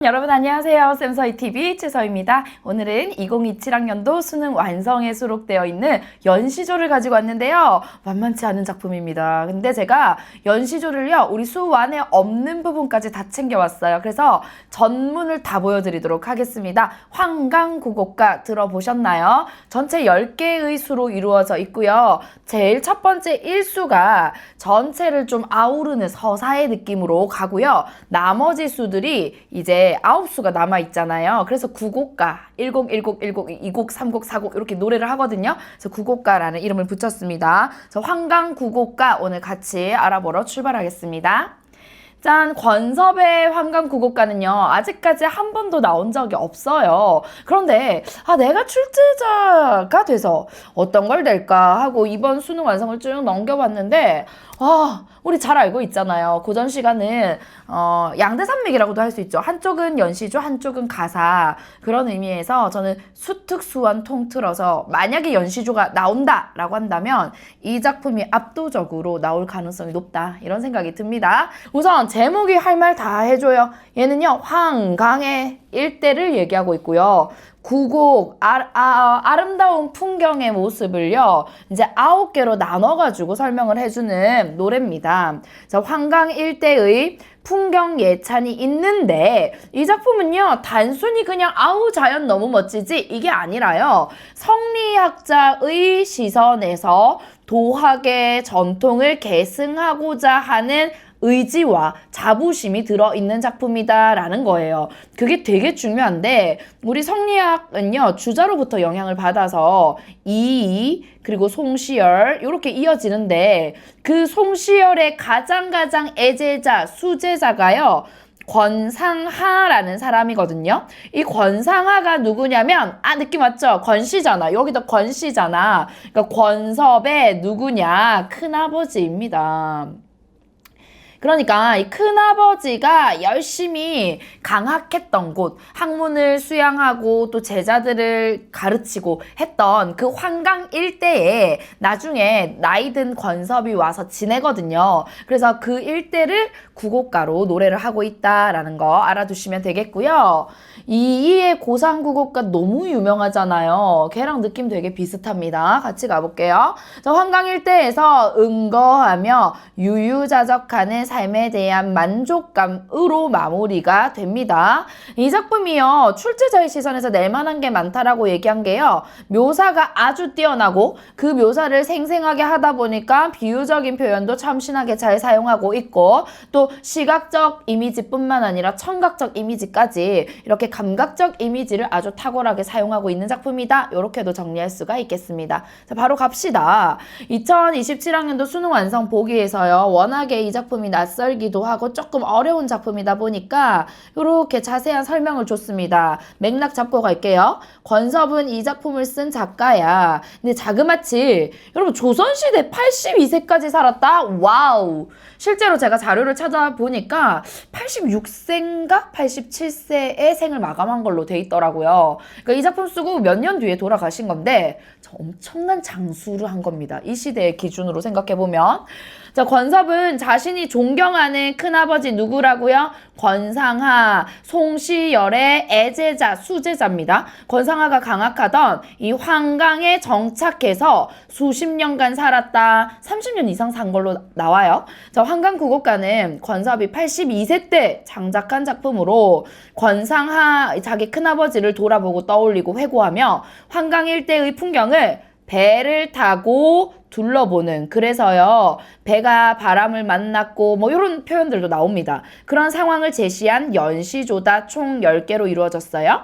여러분 안녕하세요. 쌤서희TV 최서희입니다. 오늘은 2027학년도 수능 완성에 수록되어 있는 연시조를 가지고 왔는데요. 만만치 않은 작품입니다. 근데 제가 연시조를요, 우리 수완에 없는 부분까지 다 챙겨왔어요. 그래서 전문을 다 보여드리도록 하겠습니다. 황강구곡가 들어보셨나요? 전체 10개의 수로 이루어져 있고요. 제일 첫 번째 1수가 전체를 좀 아우르는 서사의 느낌으로 가고요. 나머지 수들이 이제 9수가 남아있잖아요. 그래서 구곡가 10, 10, 10, 20, 30, 40 이렇게 노래를 하거든요. 그래서 구곡가라는 이름을 붙였습니다. 황강구곡가 오늘 같이 알아보러 출발하겠습니다. 짠! 권섭의 황강구곡가는요, 아직까지 한 번도 나온 적이 없어요. 그런데, 내가 출제자가 돼서 어떤 걸 낼까 하고 이번 수능 완성을 쭉 넘겨봤는데, 우리 잘 알고 있잖아요. 고전 시간은 양대산맥이라고도 할 수 있죠. 한쪽은 연시조, 한쪽은 가사. 그런 의미에서 저는 수특수완 통틀어서 만약에 연시조가 나온다라고 한다면 이 작품이 압도적으로 나올 가능성이 높다. 이런 생각이 듭니다. 우선 제목이 할 말 다 해줘요. 얘는요, 황강의 일대를 얘기하고 있고요. 구곡, 아름다운 풍경의 모습을요, 이제 9개로 나눠가지고 설명을 해주는 노래입니다. 자, 황강 일대의 풍경 예찬이 있는데, 이 작품은요, 단순히 그냥 자연 너무 멋지지, 이게 아니라요, 성리학자의 시선에서 도학의 전통을 계승하고자 하는 의지와 자부심이 들어있는 작품이다라는 거예요. 그게 되게 중요한데, 우리 성리학은요, 주자로부터 영향을 받아서 이이 그리고 송시열 이렇게 이어지는데, 그 송시열의 가장 애제자, 수제자가요, 권상하라는 사람이거든요. 이 권상하가 누구냐면, 느낌 왔죠? 권씨잖아. 여기도 권씨잖아. 그러니까 권섭의 누구냐? 큰아버지입니다. 그러니까 이 큰아버지가 열심히 강학했던 곳, 학문을 수양하고 또 제자들을 가르치고 했던 그 황강 일대에 나중에 나이든 권섭이 와서 지내거든요. 그래서 그 일대를 구곡가로 노래를 하고 있다라는 거 알아두시면 되겠고요. 이이의 고상구곡가 너무 유명하잖아요. 걔랑 느낌 되게 비슷합니다. 같이 가볼게요. 황강 일대에서 응거하며 유유자적하는 삶에 대한 만족감으로 마무리가 됩니다. 이 작품이요, 출제자의 시선에서 낼만한 게 많다라고 얘기한 게요, 묘사가 아주 뛰어나고 그 묘사를 생생하게 하다 보니까 비유적인 표현도 참신하게 잘 사용하고 있고, 또 시각적 이미지뿐만 아니라 청각적 이미지까지 이렇게 감각적 이미지를 아주 탁월하게 사용하고 있는 작품이다. 이렇게도 정리할 수가 있겠습니다. 자, 바로 갑시다. 2027학년도 수능 완성 보기에서요, 워낙에 이 작품이 낯설기도 하고 조금 어려운 작품이다 보니까 이렇게 자세한 설명을 줬습니다. 맥락 잡고 갈게요. 권섭은 이 작품을 쓴 작가야. 근데 자그마치 여러분, 조선시대 82세까지 살았다? 와우! 실제로 제가 자료를 찾아보니까 86세인가 87세에 생을 마감한 걸로 돼 있더라고요. 그러니까 이 작품 쓰고 몇 년 뒤에 돌아가신 건데 엄청난 장수를 한 겁니다. 이 시대의 기준으로 생각해보면. 자, 권섭은 자신이 존경하는 큰아버지 누구라고요? 권상하, 송시열의 애제자, 수제자입니다. 권상하가 강학하던 이 황강에 정착해서 수십 년간 살았다. 30년 이상 산 걸로 나와요. 자, 황강구곡가는 권섭이 82세 때 장작한 작품으로 권상하, 자기 큰아버지를 돌아보고 떠올리고 회고하며 황강 일대의 풍경을 배를 타고 둘러보는, 그래서요, 배가 바람을 만났고 뭐 이런 표현들도 나옵니다. 그런 상황을 제시한 연시조다. 총 10개로 이루어졌어요.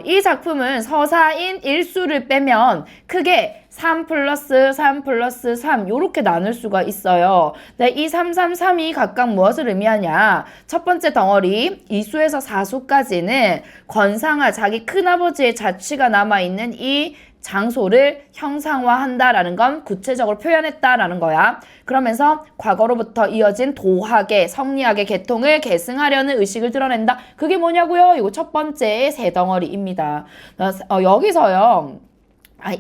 이 작품은 서사인 1수를 빼면 크게 3 플러스 3 플러스 3 이렇게 나눌 수가 있어요. 네, 이 3, 3, 3이 각각 무엇을 의미하냐? 첫 번째 덩어리 2수에서 4수까지는 권상하, 자기 큰아버지의 자취가 남아있는 이 장소를 형상화한다라는 건 구체적으로 표현했다라는 거야. 그러면서 과거로부터 이어진 도학의, 성리학의 계통을 계승하려는 의식을 드러낸다. 그게 뭐냐고요? 이거 첫 번째 세 덩어리입니다. 여기서요,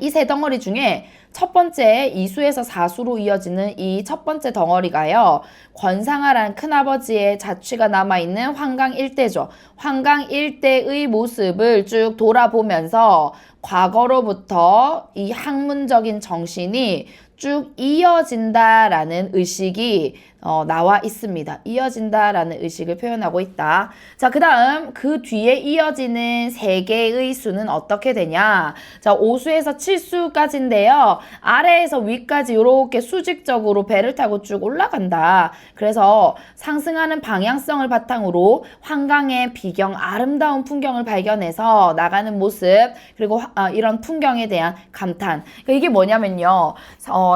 이 세 덩어리 중에 첫 번째 이수에서 사수로 이어지는 이 첫 번째 덩어리가요. 권상아라는 큰아버지의 자취가 남아있는 환강 일대죠. 환강 일대의 모습을 쭉 돌아보면서 과거로부터 이 학문적인 정신이 쭉 이어진다라는 의식이 나와 있습니다. 이어진다라는 의식을 표현하고 있다. 자, 그 다음 그 뒤에 이어지는 세 개의 수는 어떻게 되냐? 자, 5수에서 7수까지인데요. 아래에서 위까지 이렇게 수직적으로 배를 타고 쭉 올라간다. 그래서 상승하는 방향성을 바탕으로 환강의 비경, 아름다운 풍경을 발견해서 나가는 모습, 그리고 이런 풍경에 대한 감탄. 그러니까 이게 뭐냐면요.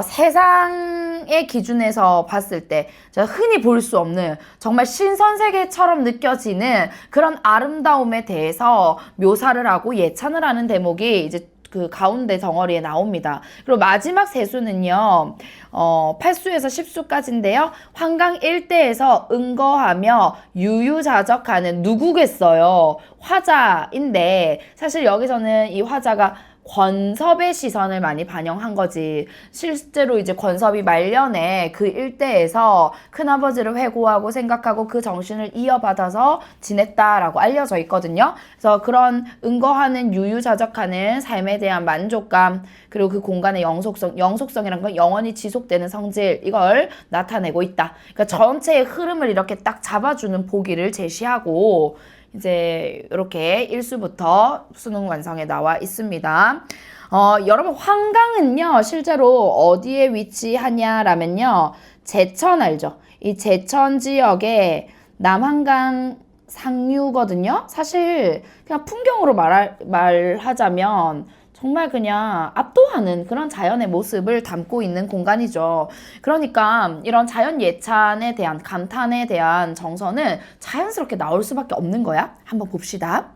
세상의 기준에서 봤을 때 흔히 볼 수 없는 정말 신선세계처럼 느껴지는 그런 아름다움에 대해서 묘사를 하고 예찬을 하는 대목이 이제 그 가운데 덩어리에 나옵니다. 그리고 마지막 세수는요. 8수에서 10수까지인데요. 환강 일대에서 응거하며 유유자적하는 누구겠어요? 화자인데 사실 여기서는 이 화자가 권섭의 시선을 많이 반영한 거지. 실제로 이제 권섭이 말년에 그 일대에서 큰아버지를 회고하고 생각하고 그 정신을 이어받아서 지냈다라고 알려져 있거든요. 그래서 그런 응거하는 유유자적하는 삶에 대한 만족감, 그리고 그 공간의 영속성이란 건 영원히 지속되는 성질, 이걸 나타내고 있다. 그러니까 전체의 흐름을 이렇게 딱 잡아주는 보기를 제시하고 이제 이렇게 1수부터 수능 완성에 나와 있습니다. 여러분 환강은요 실제로 어디에 위치하냐라면요 제천 알죠? 이 제천 지역의 남한강 상류거든요. 사실 그냥 풍경으로 말하자면 정말 그냥 압도하는 그런 자연의 모습을 담고 있는 공간이죠. 그러니까 이런 자연 예찬에 대한 감탄에 대한 정서는 자연스럽게 나올 수밖에 없는 거야. 한번 봅시다.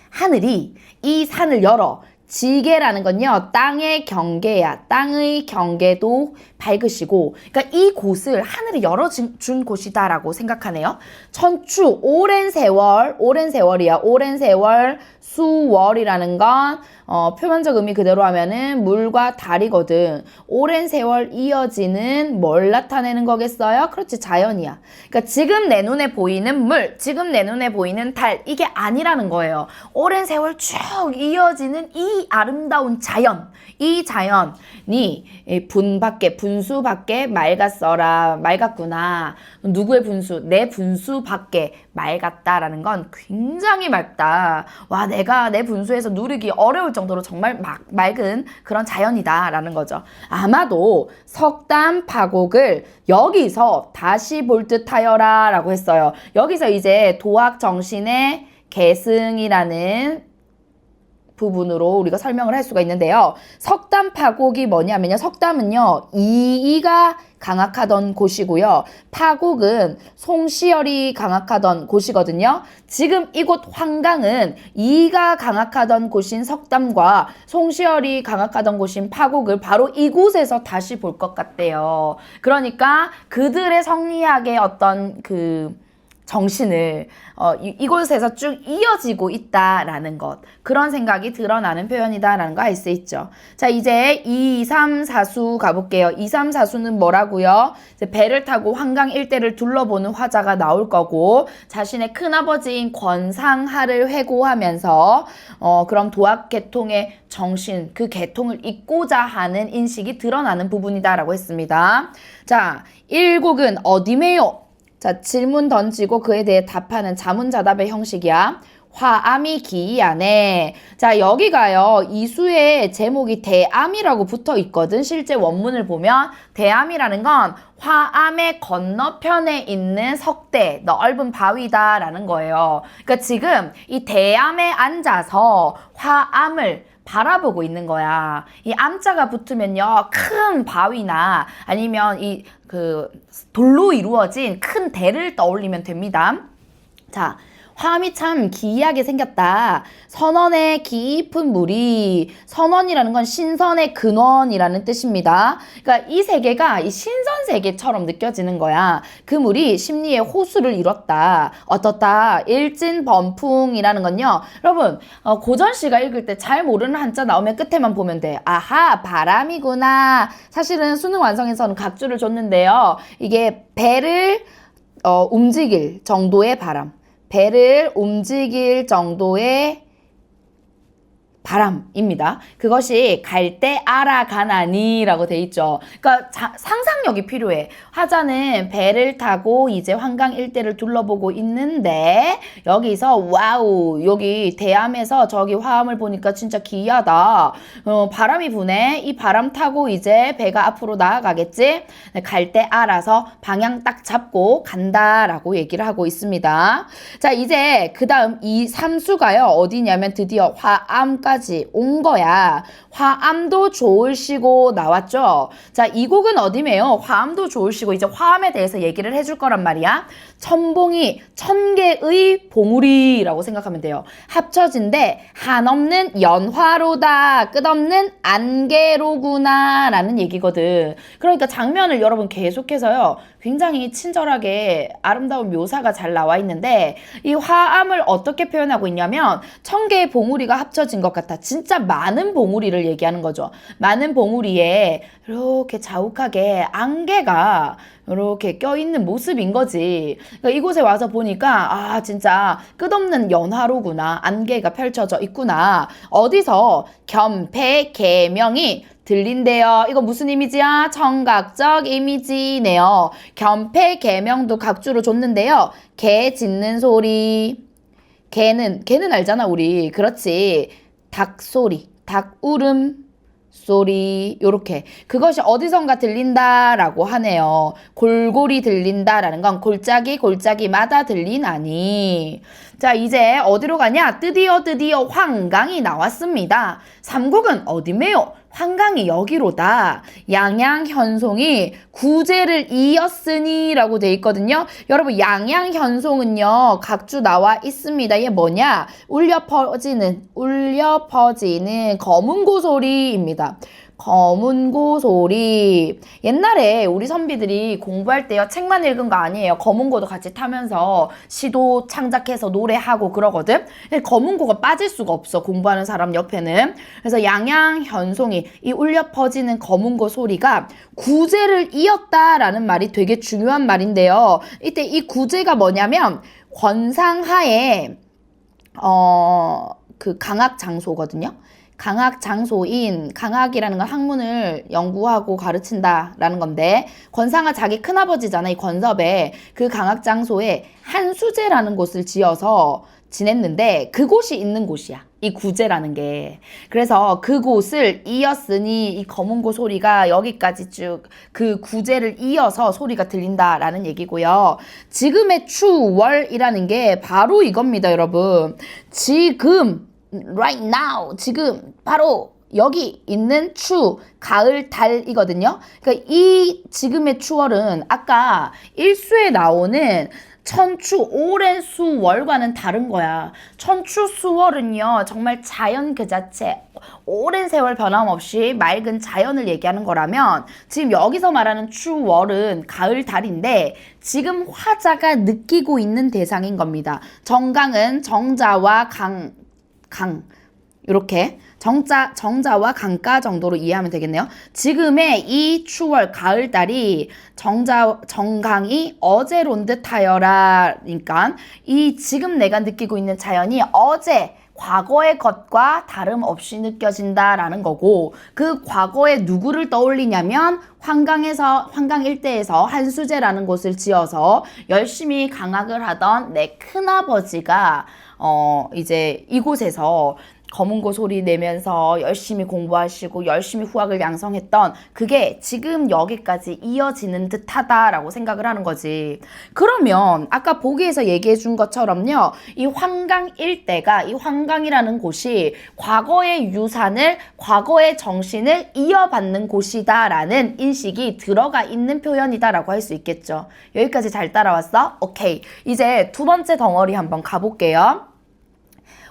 하늘이 이 산을 열어 지게라는 건요 땅의 경계야. 땅의 경계도 밝으시고, 그러니까 이 곳을 하늘이 열어준 곳이다라고 생각하네요. 천추 오랜 세월이야. 오랜 세월 수월이라는 건 표면적 의미 그대로 하면은 물과 달이거든. 오랜 세월 이어지는 뭘 나타내는 거겠어요? 그렇지, 자연이야. 그러니까 지금 내 눈에 보이는 물, 지금 내 눈에 보이는 달, 이게 아니라는 거예요. 오랜 세월 쭉 이어지는 이 아름다운 자연, 이 자연이 분수 밖에 맑았어라. 맑았구나. 누구의 분수? 내 분수 밖에 맑았다라는 건 굉장히 맑다. 와, 내가 내 분수에서 누리기 어려울 정도로 정말 맑은 그런 자연이다라는 거죠. 아마도 석담 파곡을 여기서 다시 볼 듯하여라 라고 했어요. 여기서 이제 도학 정신의 계승이라는 부분으로 우리가 설명을 할 수가 있는데요. 석담 파곡이 뭐냐면요. 석담은요. 이이가 강악하던 곳이고요. 파곡은 송시열이 강악하던 곳이거든요. 지금 이곳 환강은 이이가 강악하던 곳인 석담과 송시열이 강악하던 곳인 파곡을 바로 이곳에서 다시 볼 것 같대요. 그러니까 그들의 성리학의 어떤 그 정신을 이곳에서 쭉 이어지고 있다라는 것, 그런 생각이 드러나는 표현이다라는 거 알 수 있죠. 자, 이제 2, 3, 4수 가볼게요. 2, 3, 4수는 뭐라고요? 이제 배를 타고 환강 일대를 둘러보는 화자가 나올 거고, 자신의 큰아버지인 권상하를 회고하면서 그런 도학 계통의 정신, 그 계통을 잇고자 하는 인식이 드러나는 부분이다라고 했습니다. 자, 1곡은 어디매요? 자, 질문 던지고 그에 대해 답하는 자문자답의 형식이야. 화암이 기이하네. 자, 여기가요. 이수의 제목이 대암이라고 붙어 있거든. 실제 원문을 보면 대암이라는 건 화암의 건너편에 있는 석대, 넓은 바위다라는 거예요. 그러니까 지금 이 대암에 앉아서 화암을 바라보고 있는 거야. 이 암자가 붙으면요, 큰 바위나 아니면 이 돌로 이루어진 큰 대를 떠올리면 됩니다. 자, 화암이 참 기이하게 생겼다. 선원의 깊은 물이, 선원이라는 건 신선의 근원이라는 뜻입니다. 그러니까 이 세계가 이 신선 세계처럼 느껴지는 거야. 그 물이 심리의 호수를 이뤘다. 어떻다? 일진범풍이라는 건요. 여러분 고전시가 읽을 때 잘 모르는 한자 나오면 끝에만 보면 돼. 아하, 바람이구나. 사실은 수능 완성에서는 각주를 줬는데요. 이게 배를 움직일 정도의 바람. 배를 움직일 정도의 바람입니다. 그것이 갈 때 알아가나니 라고 돼 있죠. 그러니까 상상력이 필요해. 화자는 배를 타고 이제 한강 일대를 둘러보고 있는데 여기서 와우, 여기 대암에서 저기 화암을 보니까 진짜 기이하다. 바람이 부네. 이 바람 타고 이제 배가 앞으로 나아가겠지. 갈 때 알아서 방향 딱 잡고 간다라고 얘기를 하고 있습니다. 자, 이제 그 다음 이 삼수가요. 어디냐면 드디어 화암까지 온 거야. 화암도 좋을시고 나왔죠. 자, 이 곡은 어디매요? 화암도 좋을시고 이제 화암에 대해서 얘기를 해줄 거란 말이야. 천봉이 천개의 봉우리라고 생각하면 돼요. 합쳐진데 한없는 연화로다. 끝없는 안개로구나 라는 얘기거든. 그러니까 장면을 여러분 계속해서요. 굉장히 친절하게 아름다운 묘사가 잘 나와 있는데 이 화암을 어떻게 표현하고 있냐면 천개의 봉우리가 합쳐진 것 같아. 진짜 많은 봉우리를 얘기하는 거죠. 많은 봉우리에 이렇게 자욱하게 안개가 이렇게 껴있는 모습인 거지. 그러니까 이곳에 와서 보니까 아 진짜 끝없는 연화로구나. 안개가 펼쳐져 있구나. 어디서 겸폐개명이 들린대요. 이거 무슨 이미지야? 청각적 이미지네요. 겸폐개명도 각주로 줬는데요. 개 짖는 소리. 개는 알잖아 우리. 그렇지. 닭 소리, 닭 울음 소리 요렇게 그것이 어디선가 들린다라고 하네요. 골골이 들린다라는 건 골짜기마다 들리나니. 자, 이제 어디로 가냐? 드디어 환강이 나왔습니다. 삼국은 어디매요? 환강이 여기로다. 양양현송이 구제를 이었으니 라고 돼 있거든요. 여러분 양양현송은요 각주 나와 있습니다. 이게 뭐냐? 울려 퍼지는 검은고 소리입니다. 검은고 소리. 옛날에 우리 선비들이 공부할 때요 책만 읽은 거 아니에요. 검은고도 같이 타면서 시도 창작해서 노래하고 그러거든. 검은고가 빠질 수가 없어 공부하는 사람 옆에는. 그래서 양양현송이 이 울려 퍼지는 검은고 소리가 구제를 이었다라는 말이 되게 중요한 말인데요. 이때 이 구제가 뭐냐면 권상하에 그 강학 장소거든요. 강학 장소인, 강학이라는 건 학문을 연구하고 가르친다라는 건데 권상아 자기 큰아버지잖아. 이 권섭에 그 강학 장소에 한수제라는 곳을 지어서 지냈는데 그곳이 있는 곳이야. 이 구제라는 게. 그래서 그곳을 이었으니 이 검은고 소리가 여기까지 쭉 그 구제를 이어서 소리가 들린다라는 얘기고요. 지금의 추월이라는 게 바로 이겁니다, 여러분. 지금 right now, 지금 바로 여기 있는 가을 달이거든요. 그러니까 이 지금의 추월은 아까 일수에 나오는 천추, 오랜 수월과는 다른 거야. 천추, 수월은요 정말 자연 그 자체, 오랜 세월 변함없이 맑은 자연을 얘기하는 거라면 지금 여기서 말하는 추월은 가을 달인데 지금 화자가 느끼고 있는 대상인 겁니다. 정강은 정자와 강 이렇게 정자와 강가 정도로 이해하면 되겠네요. 지금의 이 추월 가을달이 정강이 어제론 듯하여라. 그러니까 이 지금 내가 느끼고 있는 자연이 어제 과거의 것과 다름없이 느껴진다라는 거고 그 과거에 누구를 떠올리냐면 환강 일대에서 한수제라는 곳을 지어서 열심히 강학을 하던 내 큰아버지가 이제 이곳에서 검은고 소리 내면서 열심히 공부하시고 열심히 후학을 양성했던 그게 지금 여기까지 이어지는 듯하다라고 생각을 하는 거지. 그러면 아까 보기에서 얘기해 준 것처럼요. 이 환강 일대가 이 환강이라는 곳이 과거의 유산을 과거의 정신을 이어받는 곳이다라는 인식이 들어가 있는 표현이다라고 할 수 있겠죠. 여기까지 잘 따라왔어? 오케이. 이제 두 번째 덩어리 한번 가볼게요.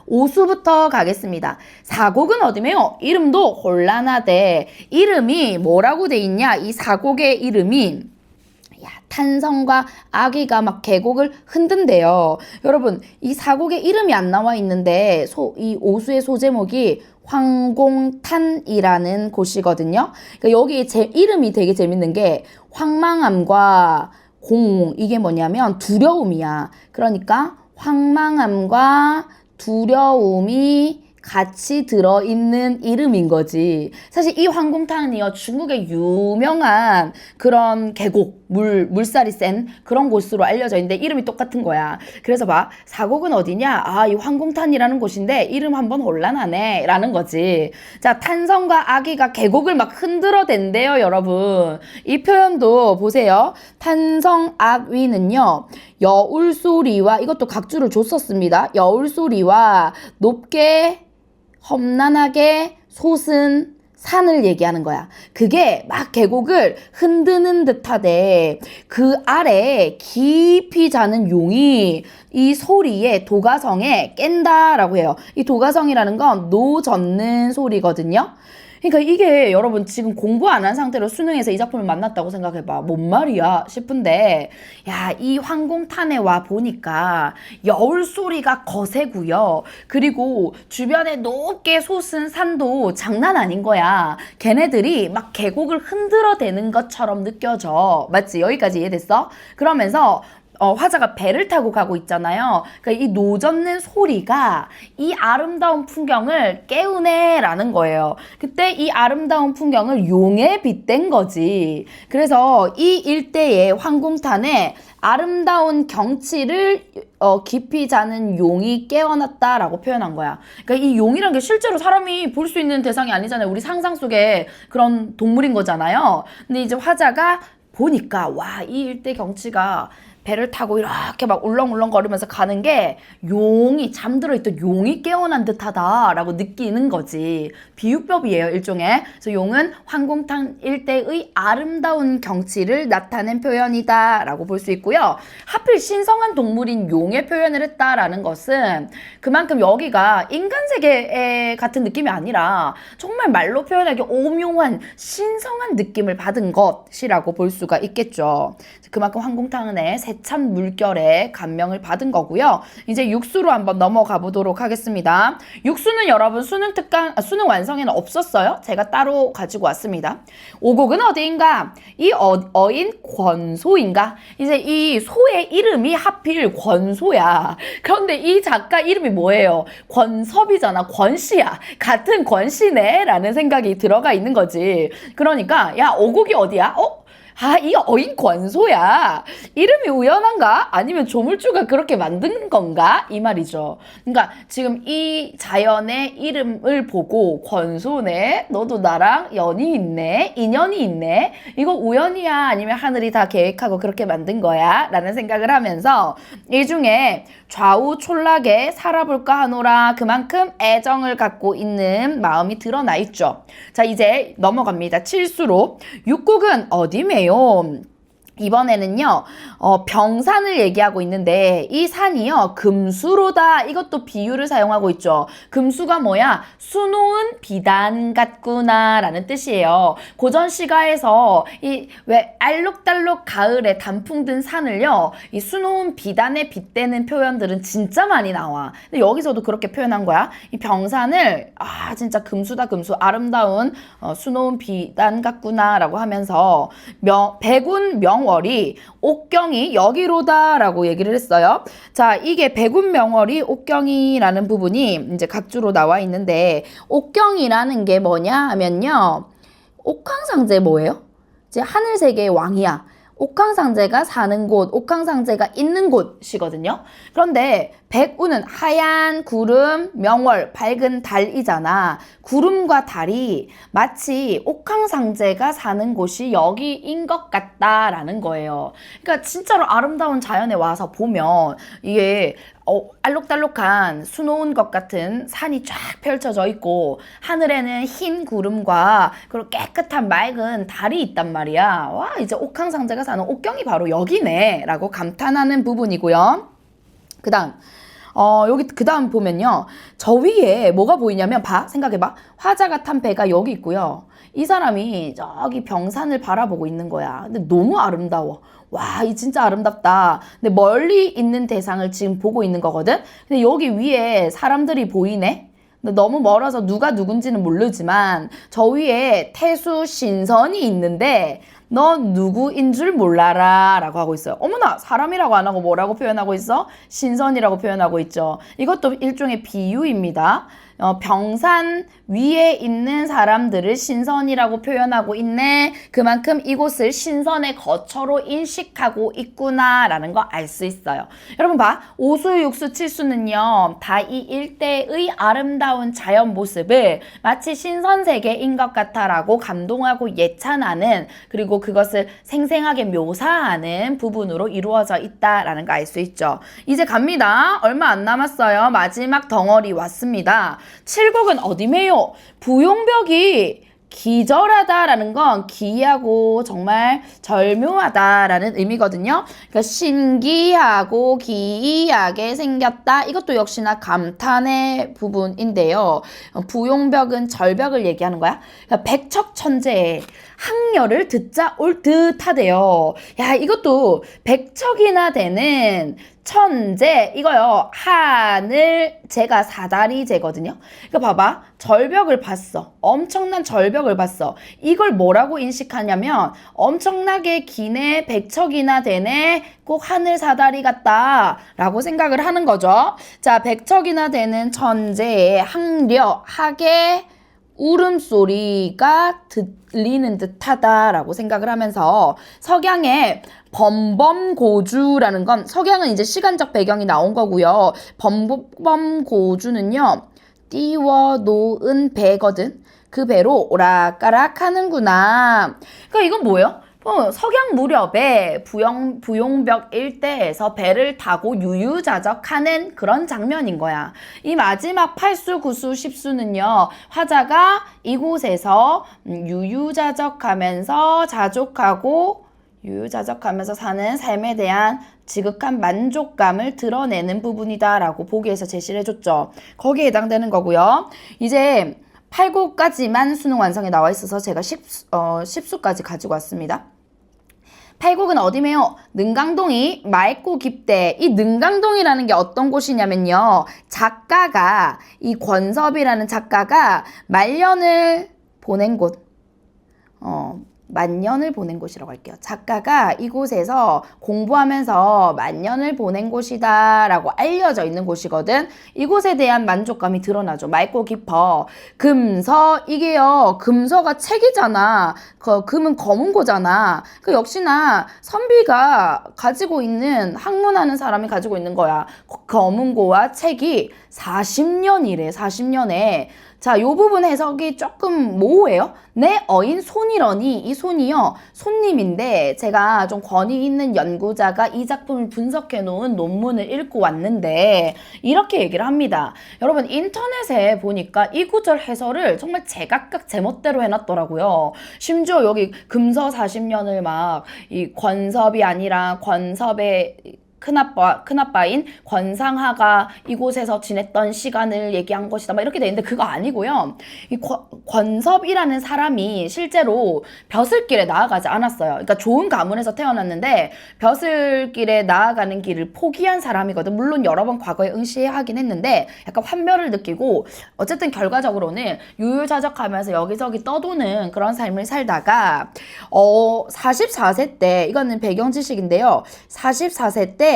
오수부터 가겠습니다. 사곡은 어디매요? 이름도 혼란하대. 이름이 뭐라고 돼 있냐? 이 사곡의 이름이 탄성과 아기가 막 계곡을 흔든대요. 여러분, 이 사곡의 이름이 안 나와 있는데 이 오수의 소제목이 황공탄이라는 곳이거든요. 그러니까 여기 이름이 되게 재밌는 게 황망함과 이게 뭐냐면 두려움이야. 그러니까 황망함과 두려움이 같이 들어있는 이름인 거지. 사실 이 황공탄이요, 중국의 유명한 그런 계곡, 물살이 센 그런 곳으로 알려져 있는데 이름이 똑같은 거야. 그래서 봐, 사곡은 어디냐? 아, 이 황공탄이라는 곳인데 이름 한번 혼란하네 라는 거지. 자, 탄성과 아기가 계곡을 막 흔들어 댄대요, 여러분. 이 표현도 보세요. 탄성악위는요, 여울소리와, 이것도 각주를 줬었습니다. 여울소리와 높게 험난하게 솟은 산을 얘기하는 거야. 그게 막 계곡을 흔드는 듯하대. 그 아래 깊이 자는 용이 이 소리에 도가성에 깬다라고 해요. 이 도가성이라는 건 노 젓는 소리거든요. 그러니까 이게 여러분 지금 공부 안 한 상태로 수능에서 이 작품을 만났다고 생각해봐. 뭔 말이야 싶은데, 야, 이 황공탄에 와 보니까 여울 소리가 거세고요. 그리고 주변에 높게 솟은 산도 장난 아닌 거야. 걔네들이 막 계곡을 흔들어 대는 것처럼 느껴져. 맞지? 여기까지 이해됐어? 그러면서 화자가 배를 타고 가고 있잖아요. 그러니까 이 노젓는 소리가 이 아름다운 풍경을 깨우네라는 거예요. 그때 이 아름다운 풍경을 용에 빗댄 거지. 그래서 이 일대의 황공탄에 아름다운 경치를 깊이 자는 용이 깨어났다라고 표현한 거야. 그러니까 이 용이란 게 실제로 사람이 볼 수 있는 대상이 아니잖아요. 우리 상상 속에 그런 동물인 거잖아요. 근데 이제 화자가 보니까 와, 이 일대 경치가 배를 타고 이렇게 막 울렁울렁거리면서 가는 게 용이 잠들어 있던 용이 깨어난 듯하다라고 느끼는 거지. 비유법이에요, 일종의. 그래서 용은 황공탄 일대의 아름다운 경치를 나타낸 표현이다라고 볼 수 있고요. 하필 신성한 동물인 용의 표현을 했다라는 것은 그만큼 여기가 인간 세계 같은 느낌이 아니라 정말 말로 표현하기 오묘한 신성한 느낌을 받은 것이라고 볼 수가 있겠죠. 그만큼 황공탄의 세찬 물결에 감명을 받은 거고요. 이제 육수로 한번 넘어가 보도록 하겠습니다. 육수는 여러분 수능 완성에는 없었어요. 제가 따로 가지고 왔습니다. 오곡은 어디인가? 이 어인 권소인가? 이제 이 소의 이름이 하필 권소야. 그런데 이 작가 이름이 뭐예요? 권섭이잖아. 권씨야. 같은 권씨네 라는 생각이 들어가 있는 거지. 그러니까 야, 오곡이 어디야? 아, 이 어인 권소야. 이름이 우연한가? 아니면 조물주가 그렇게 만든 건가? 이 말이죠. 그러니까 지금 이 자연의 이름을 보고 권소네, 너도 나랑 연이 있네, 인연이 있네, 이거 우연이야? 아니면 하늘이 다 계획하고 그렇게 만든 거야? 라는 생각을 하면서 이 중에 좌우촌락에 살아볼까 하노라, 그만큼 애정을 갖고 있는 마음이 드러나 있죠. 자, 이제 넘어갑니다. 칠수로. 육곡은 어디매요? 이번에는요, 병산을 얘기하고 있는데, 이 산이요, 금수로다. 이것도 비유를 사용하고 있죠. 금수가 뭐야? 수놓은 비단 같구나 라는 뜻이에요. 고전 시가에서 왜 알록달록 가을에 단풍 든 산을요, 이 수놓은 비단에 빗대는 표현들은 진짜 많이 나와. 근데 여기서도 그렇게 표현한 거야. 이 병산을, 진짜 금수다, 금수. 아름다운 수놓은 비단 같구나 라고 하면서, 백운 명월이 옥경이 여기로다라고 얘기를 했어요. 자, 이게 백운명월이 옥경이라는 부분이 이제 각주로 나와 있는데, 옥경이라는 게 뭐냐 하면요, 옥황상제 뭐예요? 이제 하늘세계의 왕이야. 옥황상제가 사는 곳, 옥황상제가 있는 곳이거든요. 그런데 백우는 하얀 구름, 명월, 밝은 달이잖아. 구름과 달이 마치 옥황상제가 사는 곳이 여기인 것 같다라는 거예요. 그러니까 진짜로 아름다운 자연에 와서 보면 이게 알록달록한 수놓은 것 같은 산이 쫙 펼쳐져 있고 하늘에는 흰 구름과 그리고 깨끗한 맑은 달이 있단 말이야. 와, 이제 옥황상제가 사는 옥경이 바로 여기네 라고 감탄하는 부분이고요. 여기 그 다음 보면요. 저 위에 뭐가 보이냐면 생각해봐. 화자가 탄 배가 여기 있고요. 이 사람이 저기 병산을 바라보고 있는 거야. 근데 너무 아름다워. 와, 이 진짜 아름답다. 근데 멀리 있는 대상을 지금 보고 있는 거거든. 근데 여기 위에 사람들이 보이네. 근데 너무 멀어서 누가 누군지는 모르지만 저 위에 태수 신선이 있는데 너 누구인 줄 몰라라 라고 하고 있어요. 어머나, 사람이라고 안 하고 뭐라고 표현하고 있어? 신선이라고 표현하고 있죠. 이것도 일종의 비유입니다. 병산 위에 있는 사람들을 신선이라고 표현하고 있네. 그만큼 이곳을 신선의 거처로 인식하고 있구나라는 거 알 수 있어요. 여러분 봐. 5수, 6수, 7수는요. 다 이 일대의 아름다운 자연 모습을 마치 신선세계인 것 같아라고 감동하고 예찬하는, 그리고 그것을 생생하게 묘사하는 부분으로 이루어져 있다라는 거 알 수 있죠. 이제 갑니다. 얼마 안 남았어요. 마지막 덩어리 왔습니다. 7곡은 어디매요? 부용벽이 기절하다라는 건 기이하고 정말 절묘하다라는 의미거든요. 그러니까 신기하고 기이하게 생겼다. 이것도 역시나 감탄의 부분인데요. 부용벽은 절벽을 얘기하는 거야. 그러니까 백척천재의 학렬을 듣자 올 듯하대요. 야, 이것도 백척이나 되는 천재, 이거요. 하늘, 제가 사다리제거든요. 그러니까 봐봐. 절벽을 봤어. 엄청난 절벽을 봤어. 이걸 뭐라고 인식하냐면 엄청나게 기네, 백척이나 되네, 꼭 하늘 사다리 같다 라고 생각을 하는 거죠. 자, 백척이나 되는 천재의 학려, 학의 울음소리가 들리는 듯하다라고 생각을 하면서 석양의 범범고주라는 건, 석양은 이제 시간적 배경이 나온 거고요. 범범고주는요, 띄워놓은 배거든. 그 배로 오락가락 하는구나. 그러니까 이건 뭐예요? 석양 무렵에 부용벽 일대에서 배를 타고 유유자적하는 그런 장면인 거야. 이 마지막 8수, 9수, 10수는요. 화자가 이곳에서 유유자적하면서 사는 삶에 대한 지극한 만족감을 드러내는 부분이다라고 보기에서 제시를 해줬죠. 거기에 해당되는 거고요. 이제 8곡까지만 수능 완성에 나와 있어서 제가 10수까지 가지고 왔습니다. 8곡은 어디매요? 능강동이 맑고 깊대. 이 능강동이라는 게 어떤 곳이냐면요. 이 권섭이라는 작가가 만년을 보낸 곳이라고 할게요. 작가가 이곳에서 공부하면서 만년을 보낸 곳이다 라고 알려져 있는 곳이거든. 이곳에 대한 만족감이 드러나죠. 맑고 깊어. 금서, 이게요. 금서가 책이잖아. 금은 검은 거잖아. 역시나 선비가 가지고 있는, 학문하는 사람이 가지고 있는 거야. 검은 고와 책이 40년이래. 40년에. 자, 요 부분 해석이 조금 모호해요. 내 어인 손이러니, 이 손이요, 손님인데 제가 좀 권위 있는 연구자가 이 작품을 분석해 놓은 논문을 읽고 왔는데 이렇게 얘기를 합니다. 여러분, 인터넷에 보니까 이 구절 해설을 정말 제각각 제멋대로 해놨더라고요. 심지어 여기 금서 40년을 막 이 권섭이 아니라 권섭의 큰아빠인 권상하가 이곳에서 지냈던 시간을 얘기한 것이다. 막 이렇게 돼 있는데 그거 아니고요. 이 권섭이라는 사람이 실제로 벼슬길에 나아가지 않았어요. 그러니까 좋은 가문에서 태어났는데 벼슬길에 나아가는 길을 포기한 사람이거든. 물론 여러 번 과거에 응시하긴 했는데 약간 환멸을 느끼고 어쨌든 결과적으로는 유유자적하면서 여기저기 떠도는 그런 삶을 살다가 44세 때, 이거는 배경 지식인데요. 44세 때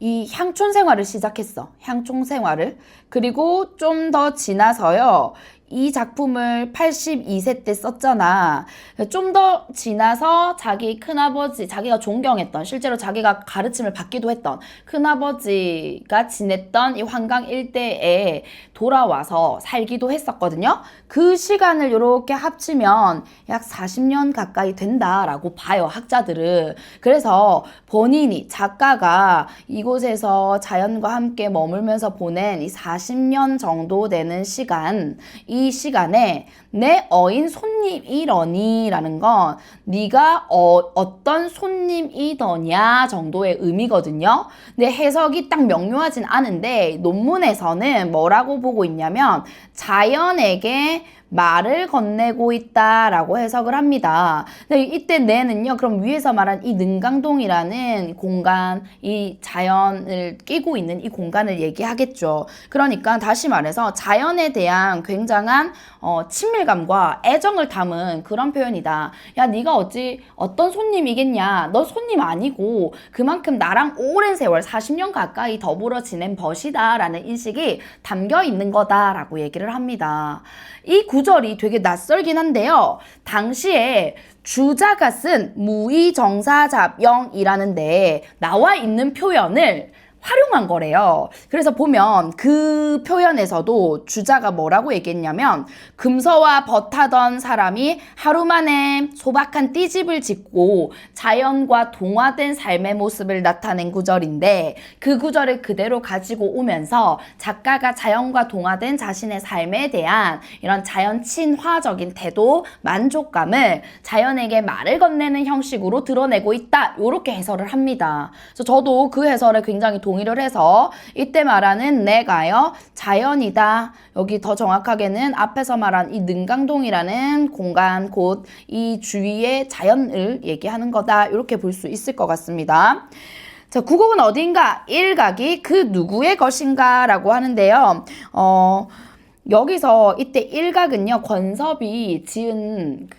이 향촌 생활을 시작했어. 향촌 생활을. 그리고 좀 더 지나서요. 이 작품을 82세 때 썼잖아. 좀 더 지나서 자기 큰아버지, 자기가 존경했던, 실제로 자기가 가르침을 받기도 했던 큰아버지가 지냈던 이 환강 일대에 돌아와서 살기도 했었거든요. 그 시간을 이렇게 합치면 약 40년 가까이 된다라고 봐요, 학자들은. 그래서 본인이, 작가가 이곳에서 자연과 함께 머물면서 보낸 이 40년 정도 되는 시간, 이 시간에 내 어인 손님이러니 라는 건 네가 어떤 손님이더냐 정도의 의미거든요. 근데 해석이 딱 명료하진 않은데 논문에서는 뭐라고 보고 있냐면 자연에게 말을 건네고 있다라고 해석을 합니다. 근데 이때 내는요, 그럼 위에서 말한 이 능강동이라는 공간, 이 자연을 끼고 있는 이 공간을 얘기하겠죠. 그러니까 다시 말해서 자연에 대한 굉장한 친밀감과 애정을 담은 그런 표현이다. 야, 네가 어떤 손님이겠냐? 너 손님 아니고 그만큼 나랑 오랜 세월 40년 가까이 더불어 지낸 벗이다 라는 인식이 담겨 있는 거다라고 얘기를 합니다. 이 구절이 되게 낯설긴 한데요. 당시에 주자가 쓴 무의정사잡영이라는데 나와 있는 표현을 활용한 거래요. 그래서 보면 그 표현에서도 주자가 뭐라고 얘기했냐면 금서와 벗하던 사람이 하루 만에 소박한 띠집을 짓고 자연과 동화된 삶의 모습을 나타낸 구절인데 그 구절을 그대로 가지고 오면서 작가가 자연과 동화된 자신의 삶에 대한 이런 자연 친화적인 태도, 만족감을 자연에게 말을 건네는 형식으로 드러내고 있다. 이렇게 해설을 합니다. 그래서 저도 그 해설에 굉장히 동의를 해서 이때 말하는 내가요 자연이다. 여기 더 정확하게는 앞에서 말한 이 능강동이라는 공간, 곳, 이 주위의 자연을 얘기하는 거다. 이렇게 볼 수 있을 것 같습니다. 자, 국옥은 어딘가? 일각이 그 누구의 것인가? 라고 하는데요. 여기서 이때 일각은요, 권섭이 지은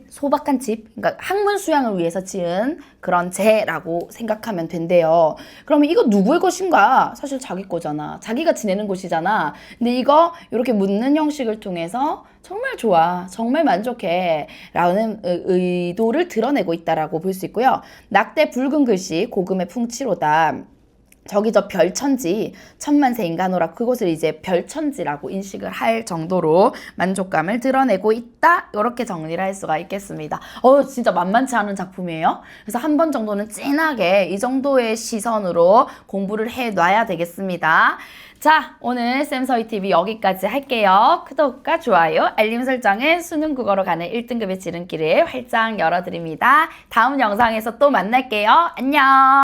소박한 집, 그러니까 학문 수양을 위해서 지은 그런 제라고 생각하면 된대요. 그러면 이거 누구의 것인가? 사실 자기 거잖아. 자기가 지내는 곳이잖아. 근데 이거 이렇게 묻는 형식을 통해서 정말 좋아, 정말 만족해 라는 의도를 드러내고 있다라고 볼 수 있고요. 낙대 붉은 글씨, 고금의 풍치로다. 저기 저 별천지, 천만세 인간호라, 그곳을 이제 별천지라고 인식을 할 정도로 만족감을 드러내고 있다. 이렇게 정리를 할 수가 있겠습니다. 진짜 만만치 않은 작품이에요. 그래서 한 번 정도는 진하게 이 정도의 시선으로 공부를 해놔야 되겠습니다. 자, 오늘 쌤서희TV 여기까지 할게요. 구독과 좋아요, 알림 설정은 수능 국어로 가는 1등급의 지름길을 활짝 열어드립니다. 다음 영상에서 또 만날게요. 안녕!